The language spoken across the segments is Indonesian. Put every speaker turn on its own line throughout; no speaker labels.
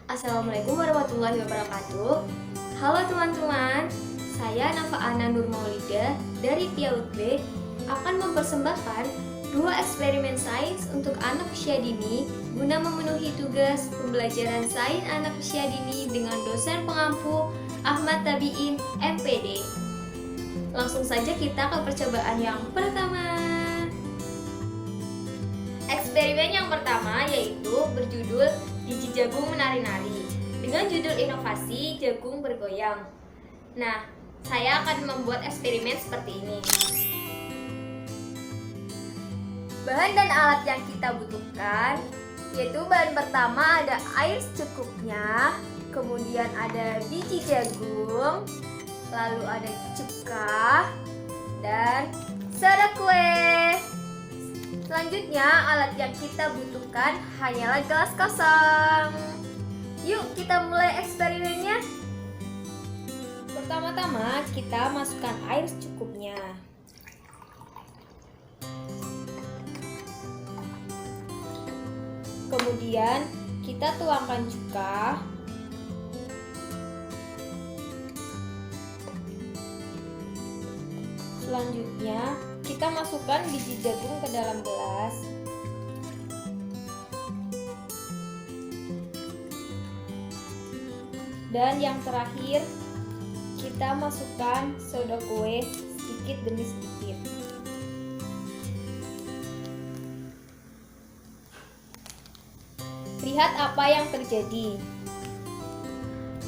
Assalamualaikum warahmatullahi wabarakatuh. Halo teman-teman, saya Nafa Ana Nur Maulida dari PIAUD B akan mempersembahkan dua eksperimen sains untuk anak usia dini guna memenuhi tugas pembelajaran sains anak usia dini dengan dosen pengampu Ahmad Tabiin, MPD. Langsung saja kita ke percobaan yang pertama. Eksperimen yang pertama yaitu berjudul biji jagung menari-nari dengan judul inovasi jagung bergoyang. Nah, saya akan membuat eksperimen seperti ini. Bahan dan alat yang kita butuhkan yaitu bahan pertama ada air secukupnya, kemudian ada biji jagung, lalu ada cuka dan soda kue. Selanjutnya, alat yang kita butuhkan hanyalah gelas kosong. Yuk, kita mulai eksperimennya. Pertama-tama, kita masukkan air secukupnya. Kemudian, kita tuangkan cuka. Selanjutnya, kita masukkan biji jagung ke dalam gelas. Dan yang terakhir, kita masukkan soda kue sedikit demi sedikit. Lihat apa yang terjadi.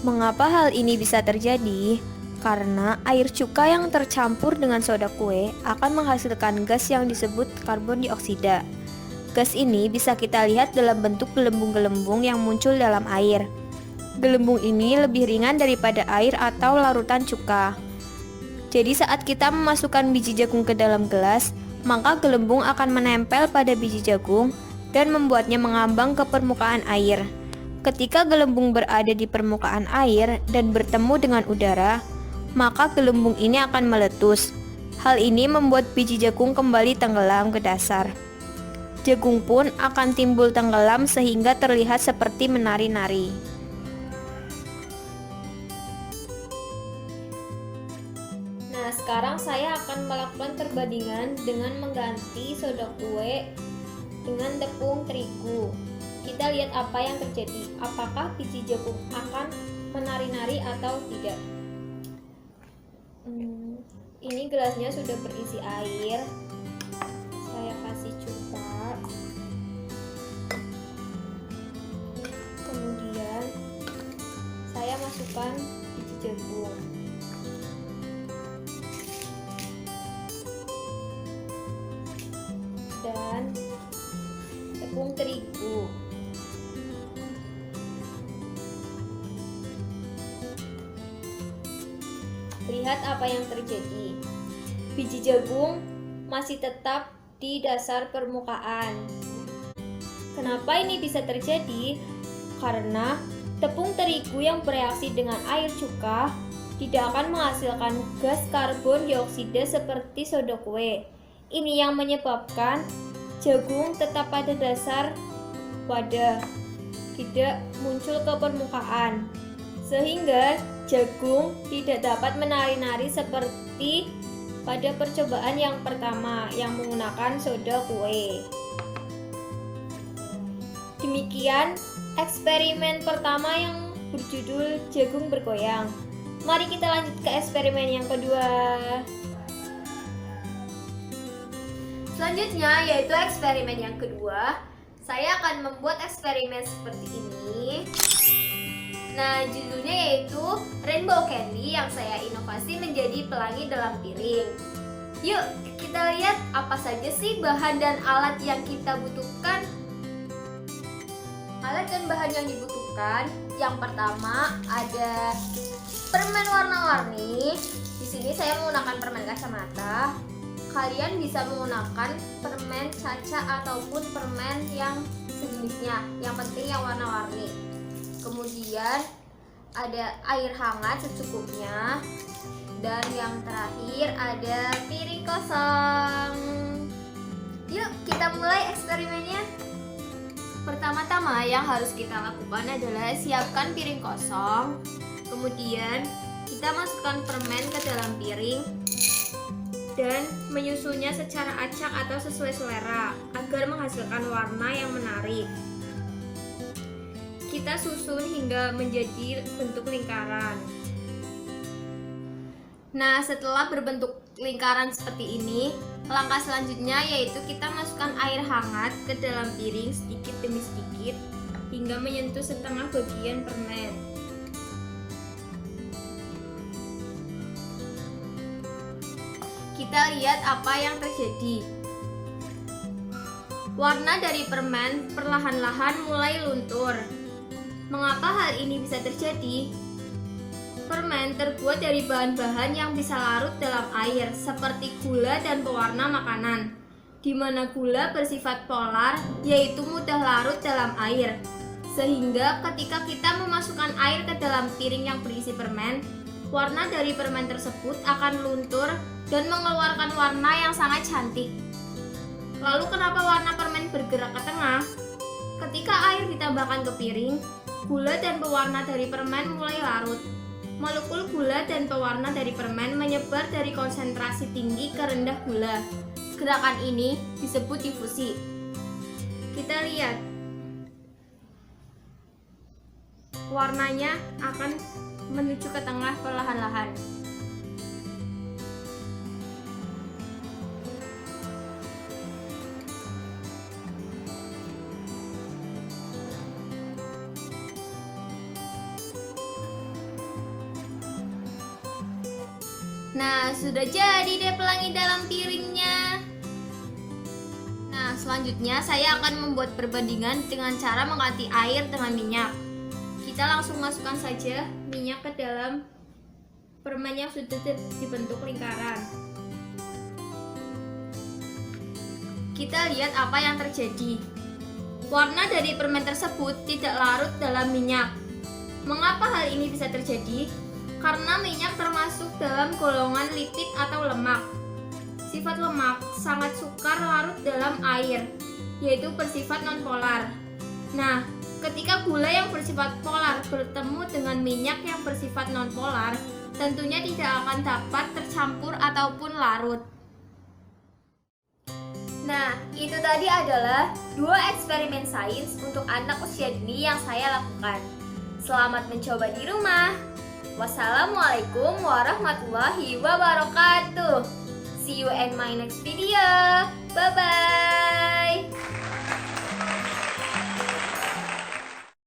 Mengapa hal ini bisa terjadi? Karena air cuka yang tercampur dengan soda kue akan menghasilkan gas yang disebut karbon dioksida. Gas ini bisa kita lihat dalam bentuk gelembung-gelembung yang muncul dalam air. Gelembung ini lebih ringan daripada air atau larutan cuka. Jadi saat kita memasukkan biji jagung ke dalam gelas, maka gelembung akan menempel pada biji jagung dan membuatnya mengambang ke permukaan air. Ketika gelembung berada di permukaan air dan bertemu dengan udara, maka gelembung ini akan meletus. Hal ini membuat biji jagung kembali tenggelam ke dasar. Jagung pun akan timbul tenggelam sehingga terlihat seperti menari-nari.
Nah, sekarang saya akan melakukan perbandingan dengan mengganti soda kue dengan tepung terigu. Kita lihat apa yang terjadi. Apakah biji jagung akan menari-nari atau tidak? Ini gelasnya sudah berisi air. Saya kasih cuka. Kemudian saya masukkan biji jagung. Dan tepung terigu. Lihat apa yang terjadi. Biji jagung masih tetap di dasar permukaan. Kenapa ini bisa terjadi? Karena tepung terigu yang bereaksi dengan air cuka tidak akan menghasilkan gas karbon dioksida seperti soda kue. Ini yang menyebabkan jagung tetap pada dasar wadah, tidak muncul ke permukaan, sehingga jagung tidak dapat menari-nari seperti pada percobaan yang pertama yang menggunakan soda kue. Demikian eksperimen pertama yang berjudul jagung bergoyang. Mari kita lanjut ke eksperimen yang kedua. Selanjutnya yaitu eksperimen yang kedua. Saya akan membuat eksperimen seperti ini. Nah, judulnya yaitu Rainbow Candy yang saya inovasi menjadi pelangi dalam piring. Yuk, kita lihat apa saja sih bahan dan alat yang kita butuhkan. Alat dan bahan yang dibutuhkan, yang pertama ada permen warna-warni. Di sini saya menggunakan permen kacamata. Kalian bisa menggunakan permen kaca ataupun permen yang sejenisnya. Yang penting yang warna-warni. Kemudian ada air hangat secukupnya. Dan yang terakhir ada piring kosong. Yuk kita mulai eksperimennya. Pertama-tama yang harus kita lakukan adalah siapkan piring kosong. Kemudian kita masukkan permen ke dalam piring dan menyusunnya secara acak atau sesuai selera agar menghasilkan warna yang menarik. Kita susun hingga menjadi bentuk lingkaran. Nah, setelah berbentuk lingkaran seperti ini, langkah selanjutnya yaitu kita masukkan air hangat ke dalam piring sedikit demi sedikit hingga menyentuh setengah bagian permen. Kita lihat apa yang terjadi. Warna dari permen perlahan-lahan mulai luntur. Mengapa hal ini bisa terjadi? Permen terbuat dari bahan-bahan yang bisa larut dalam air, seperti gula dan pewarna makanan, di mana gula bersifat polar, yaitu mudah larut dalam air. Sehingga ketika kita memasukkan air ke dalam piring yang berisi permen, warna dari permen tersebut akan luntur dan mengeluarkan warna yang sangat cantik. Lalu kenapa warna permen bergerak ke tengah? Ketika air ditambahkan ke piring, gula dan pewarna dari permen mulai larut. Molekul gula dan pewarna dari permen menyebar dari konsentrasi tinggi ke rendah gula. Gerakan ini disebut difusi. Kita lihat. Warnanya akan menuju ke tengah perlahan-lahan. Nah, sudah jadi deh pelangi dalam piringnya. Nah, selanjutnya saya akan membuat perbandingan dengan cara mengganti air dengan minyak. Kita langsung masukkan saja minyak ke dalam permen yang sudah dibentuk lingkaran. Kita lihat apa yang terjadi. Warna dari permen tersebut tidak larut dalam minyak. Mengapa hal ini bisa terjadi? Karena minyak termasuk dalam golongan lipid atau lemak. Sifat lemak sangat sukar larut dalam air, yaitu bersifat nonpolar. Nah, ketika gula yang bersifat polar bertemu dengan minyak yang bersifat nonpolar, tentunya tidak akan dapat tercampur ataupun larut. Nah, itu tadi adalah 2 eksperimen sains untuk anak usia dini yang saya lakukan. Selamat mencoba di rumah. Wassalamualaikum warahmatullahi wabarakatuh. See you in my next video. Bye-bye.